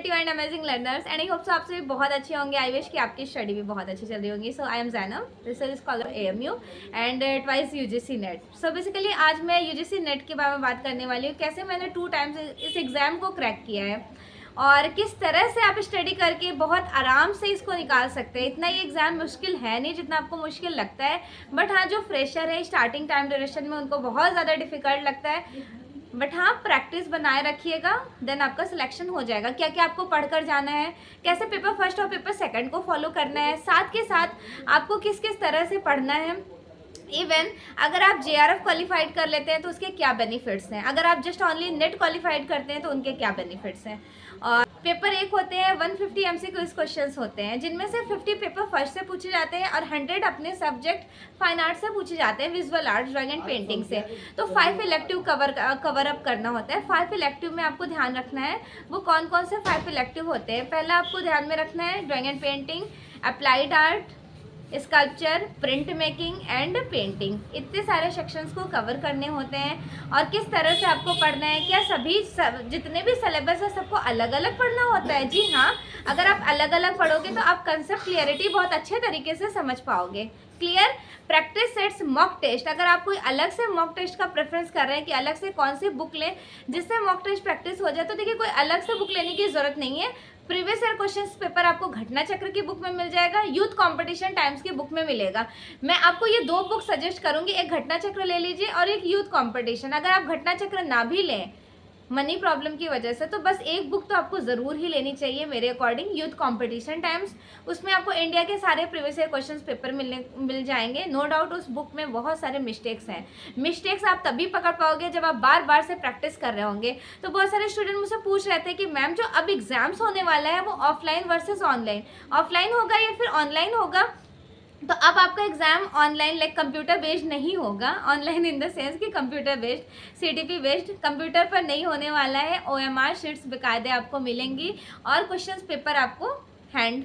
Great you and amazing learners and I hope so आप सभी बहुत अच्छे होंगे। आई विश कि आपकी स्टडी भी बहुत अच्छी चल रही होगी। So I am Zainab, research scholar AMU and twice UGC net. So basically आज मैं UGC नेट के बारे में बात करने वाली हूँ, कैसे मैंने 2 टाइम्स इस एग्ज़ाम को क्रैक किया है और किस तरह से आप स्टडी करके बहुत आराम से इसको निकाल सकते हैं। इतना ये एग्ज़ाम मुश्किल है नहीं जितना आपको मुश्किल लगता है, बट हाँ जो फ्रेशर है स्टार्टिंग टाइम ड्यूरेशन में उनको बहुत ज़्यादा डिफिकल्ट लगता है। बट हाँ प्रैक्टिस बनाए रखिएगा, देन आपका सिलेक्शन हो जाएगा। क्या क्या आपको पढ़कर जाना है, कैसे पेपर फर्स्ट और पेपर सेकंड को फॉलो करना है, साथ के साथ आपको किस किस तरह से पढ़ना है। इवन अगर आप JRF क्वालिफाइड कर लेते हैं तो उसके क्या बेनिफिट्स हैं, अगर आप जस्ट ओनली नेट क्वालिफाइड करते हैं तो उनके क्या बेनिफिट्स हैं। और पेपर 1 होते हैं 150 MCQ क्वेश्चंस होते हैं, जिनमें से 50 पेपर फर्स्ट से पूछे जाते हैं और 100 अपने सब्जेक्ट फाइन आर्ट से पूछे जाते हैं, visual art, drawing and painting से। तो 5 इलेक्टिव कवर अप करना होता है। 5 इलेक्टिव में आपको ध्यान रखना है वो कौन कौन से 5 इलेक्टिव होते हैं। पहला आपको ध्यान में रखना है drawing and painting, applied art, sculpture, print making and painting. इतने सारे सेक्शंस को कवर करने होते हैं। और किस तरह से आपको पढ़ना है, क्या जितने भी सिलेबस है सबको अलग अलग पढ़ना होता है? जी हाँ, अगर आप अलग अलग पढ़ोगे तो आप कंसेप्ट क्लियरिटी बहुत अच्छे तरीके से समझ पाओगे। Clear. Practice sets mock test, अगर आप कोई अलग से मॉक टेस्ट का प्रेफरेंस कर रहे हैं कि अलग से कौन सी बुक लें जिससे मॉक टेस्ट प्रैक्टिस हो जाए, तो देखिए कोई अलग से बुक लेने की जरूरत नहीं है। प्रीवियस ईयर क्वेश्चन पेपर आपको घटना चक्र की बुक में मिल जाएगा, यूथ कंपटीशन टाइम्स की बुक में मिलेगा। मैं आपको ये 2 बुक सजेस्ट करूंगी, एक घटना चक्र ले लीजिए और एक यूथ कंपटीशन। अगर आप घटना चक्र ना भी लें मनी प्रॉब्लम की वजह से, तो बस एक बुक तो आपको ज़रूर ही लेनी चाहिए मेरे अकॉर्डिंग, यूथ कंपटीशन टाइम्स। उसमें आपको इंडिया के सारे प्रीवियस ईयर क्वेश्चंस पेपर मिल जाएंगे। नो डाउट उस बुक में बहुत सारे मिस्टेक्स हैं। मिस्टेक्स आप तभी पकड़ पाओगे जब आप बार बार से प्रैक्टिस कर रहे होंगे। तो बहुत सारे स्टूडेंट मुझसे पूछ रहे थे कि मैम जो अब एग्जाम्स होने वाला है वो ऑफलाइन वर्सेज ऑनलाइन, ऑफलाइन होगा या फिर ऑनलाइन होगा? तो अब आपका exam online like computer based नहीं होगा। ऑनलाइन इन द सेंस कि computer based, CTP based, computer पर नहीं होने वाला है। OMR शीट्स बेकायदे आपको मिलेंगी और क्वेश्चंस पेपर आपको हैंड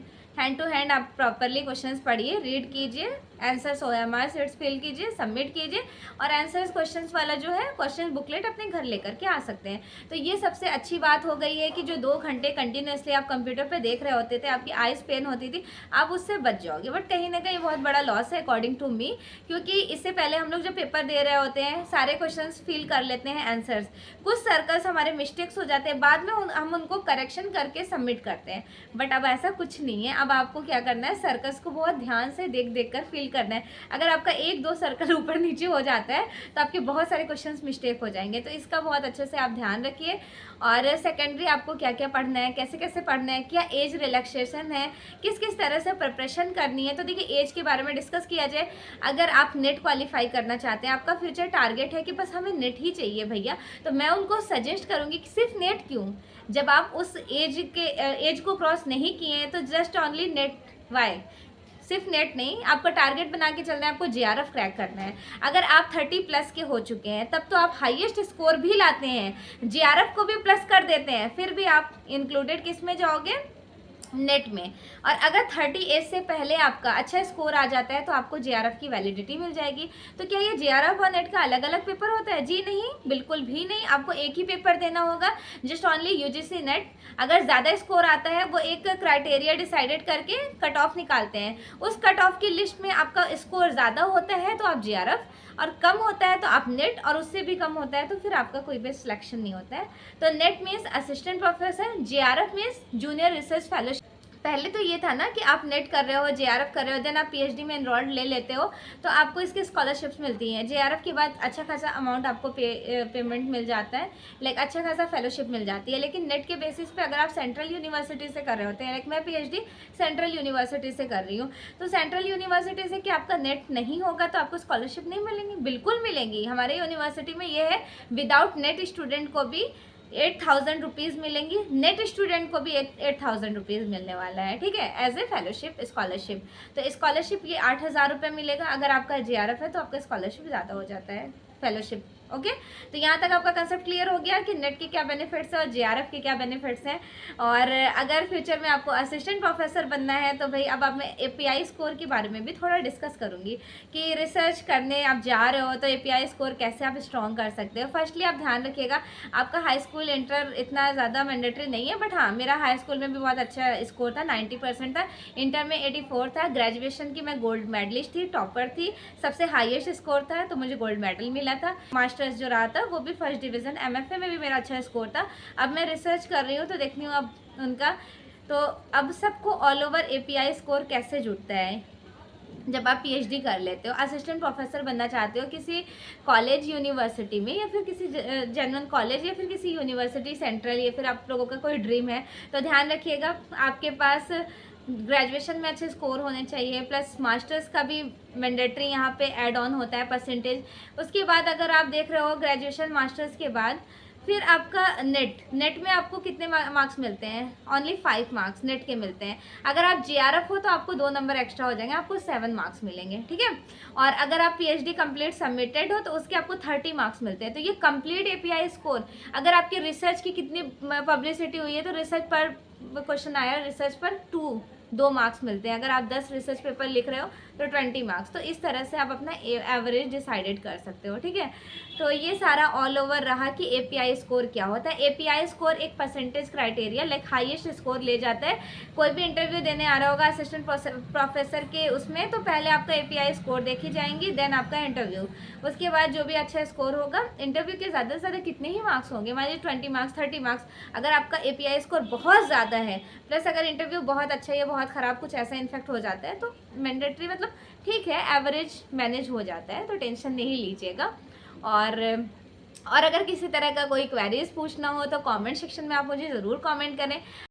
टू हैंड आप प्रॉपरली क्वेश्चंस पढ़िए, रीड कीजिए, आंसर्स OMR शीट्स फिल कीजिए, सबमिट कीजिए और आंसर्स क्वेश्चंस वाला जो है क्वेश्चन बुकलेट अपने घर लेकर के आ सकते हैं। तो ये सबसे अच्छी बात हो गई है कि जो 2 घंटे कंटिन्यूसली आप कंप्यूटर पे देख रहे होते थे, आपकी आइज पेन होती थी, आप उससे बच जाओगे। बट कहीं ना कहीं बहुत बड़ा लॉस है अकॉर्डिंग टू मी, क्योंकि इससे पहले हम लोग जब पेपर दे रहे होते हैं सारे क्वेश्चन फिल कर लेते हैं आंसर्स, कुछ सर्कल्स हमारे मिस्टेक्स हो जाते हैं, बाद में हम उनको करेक्शन करके सबमिट करते हैं। बट अब ऐसा कुछ नहीं है। अब आपको क्या करना है, सर्कल्स को बहुत ध्यान से देख कर फिल करना है। अगर आपका 1-2 सर्कल ऊपर नीचे हो जाता है तो आपके बहुत सारे क्वेश्चंस मिस्टेक हो जाएंगे। तो इसका बहुत अच्छे से आप ध्यान रखिए। और सेकेंडरी आपको क्या क्या पढ़ना है, कैसे कैसे पढ़ना है, क्या एज रिलैक्सेशन है, किस किस तरह से प्रिपरेशन करनी है। तो देखिए एज के बारे में डिस्कस किया जाए। अगर आप नेट क्वालिफाई करना चाहते हैं, आपका फ्यूचर टारगेट है कि बस हमें नेट ही चाहिए भैया, तो मैं उनको सजेस्ट करूँगी कि सिर्फ नेट क्यों, जब आप उस एज को क्रॉस नहीं किए हैं तो जस्ट ओनली नेट। वाई? सिर्फ नेट नहीं, आपका टारगेट बना के चलना है, आपको JRF क्रैक करना है। अगर आप 30+ के हो चुके हैं तब तो आप हाईएस्ट स्कोर भी लाते हैं, JRF को भी प्लस कर देते हैं, फिर भी आप इंक्लूडेड किस में जाओगे? नेट में। और अगर 30 एज से पहले आपका अच्छा स्कोर आ जाता है तो आपको JRF की वैलिडिटी मिल जाएगी। तो क्या ये JRF और नेट का अलग अलग पेपर होता है? जी नहीं, बिल्कुल भी नहीं। आपको एक ही पेपर देना होगा, जस्ट ओनली UGC नेट। अगर ज़्यादा स्कोर आता है वो एक क्राइटेरिया डिसाइडेड करके कट ऑफ निकालते हैं, उस कट ऑफ की लिस्ट में आपका स्कोर ज़्यादा होता है तो आप JRF, और कम होता है तो आप नेट, और उससे भी कम होता है तो फिर आपका कोई भी सिलेक्शन नहीं होता है। तो net means assistant professor, JRF means junior research fellowship. पहले तो ये था ना कि आप नेट कर रहे हो, JRF कर रहे हो, देन आप PhD में एनरोल्ड ले लेते हो तो आपको इसकी स्कॉलरशिप्स मिलती हैं। JRF के बाद अच्छा खासा अमाउंट आपको पेमेंट मिल जाता है, लाइक अच्छा खासा फेलोशिप मिल जाती है। लेकिन नेट के बेसिस पे अगर आप सेंट्रल यूनिवर्सिटी से कर रहे होते हैं, लाइक मैं PhD सेंट्रल यूनिवर्सिटी से कर रही हूँ, तो सेंट्रल यूनिवर्सिटी से कि आपका नेट नहीं होगा तो आपको स्कॉलरशिप नहीं मिलेंगी? बिल्कुल मिलेंगी। हमारे यूनिवर्सिटी में ये है, विदाउट नेट स्टूडेंट को भी 8,000 रुपीज़ मिलेंगी, नेट स्टूडेंट को भी 8,000 रुपीज़ मिलने वाला है, ठीक है, एज ए फेलोशिप स्कॉलरशिप। तो स्कॉलरशिप ये 8,000 रुपये मिलेगा। अगर आपका JRF है तो आपका स्कॉलरशिप ज़्यादा हो जाता है फेलोशिप ओके, तो यहाँ तक आपका कंसेप्ट क्लियर हो गया कि नेट के क्या बेनिफिट्स हैं और जेआरएफ के क्या बेनिफिट्स हैं। और अगर फ्यूचर में आपको असिस्टेंट प्रोफेसर बनना है तो भाई अब मैं एपीआई स्कोर के बारे में भी थोड़ा डिस्कस करूँगी कि रिसर्च करने आप जा रहे हो तो एपीआई स्कोर कैसे आप स्ट्रॉन्ग कर सकते हो। फर्स्टली आप ध्यान रखिएगा, आपका हाई स्कूल इंटर इतना ज़्यादा मैंडेटरी नहीं है, बट हाँ मेरा हाई स्कूल में भी बहुत अच्छा स्कोर था, 90% था, इंटर में 84 था, ग्रेजुएशन की मैं गोल्ड मेडलिस्ट थी, टॉपर थी, सबसे हाईएस्ट स्कोर था तो मुझे गोल्ड मेडल मिला था। मास्टर्स जो रहा था वो भी फर्स्ट डिवीज़न, एमएफए में भी मेरा अच्छा स्कोर था। अब मैं रिसर्च कर रही हूँ तो देखती हूँ अब उनका, तो अब सबको ऑल ओवर एपीआई स्कोर कैसे जुड़ता है। जब आप पीएचडी कर लेते हो, असिस्टेंट प्रोफेसर बनना चाहते हो किसी कॉलेज यूनिवर्सिटी में या फिर किसी जनरल कॉलेज या फिर किसी यूनिवर्सिटी सेंट्रल, या फिर आप लोगों का कोई ड्रीम है, तो ध्यान रखिएगा आपके पास ग्रेजुएशन में अच्छे स्कोर होने चाहिए, प्लस मास्टर्स का भी मैंडेटरी यहाँ पे ऐड ऑन होता है परसेंटेज। उसके बाद अगर आप देख रहे हो ग्रेजुएशन मास्टर्स के बाद फिर आपका नेट में आपको कितने मार्क्स मिलते हैं, ओनली 5 मार्क्स नेट के मिलते हैं। अगर आप जेआरएफ हो तो आपको 2 नंबर एक्स्ट्रा हो जाएंगे, आपको 7 मार्क्स मिलेंगे, ठीक है। और अगर आप पीएचडी कंप्लीट सबमिटेड हो तो उसके आपको 30 मार्क्स मिलते हैं। तो ये कंप्लीट एपीआई स्कोर, अगर आपकी रिसर्च की कितनी पब्लिसिटी हुई है तो रिसर्च पर क्वेश्चन आया, रिसर्च पर 2 मार्क्स मिलते हैं। अगर आप 10 रिसर्च पेपर लिख रहे हो तो 20 मार्क्स। तो इस तरह से आप अपना एवरेज डिसाइडेड कर सकते हो, ठीक है। तो ये सारा ऑल ओवर रहा कि एपीआई स्कोर क्या होता है। एपीआई स्कोर एक percentage criteria, like highest score ले जाता है। कोई भी इंटरव्यू देने आ रहा होगा असिस्टेंट प्रोफेसर के उसमें, तो पहले आपका एपीआई स्कोर देखी जाएंगी, देन आपका इंटरव्यू। उसके बाद जो भी अच्छा स्कोर होगा, इंटरव्यू के ज़्यादा से ज़्यादा कितने ही मार्क्स होंगे, मान लीजिए 20 मार्क्स 30 मार्क्स। अगर आपका एपीआई स्कोर बहुत ज़्यादा है, प्लस अगर इंटरव्यू बहुत अच्छा या बहुत ख़राब कुछ ऐसा इन्फेक्ट हो जाता है, तो मैंडेटरी मतलब ठीक है, एवरेज मैनेज हो जाता है, तो टेंशन नहीं लीजिएगा। और अगर किसी तरह का कोई क्वेरीज पूछना हो तो कमेंट सेक्शन में आप मुझे ज़रूर कमेंट करें।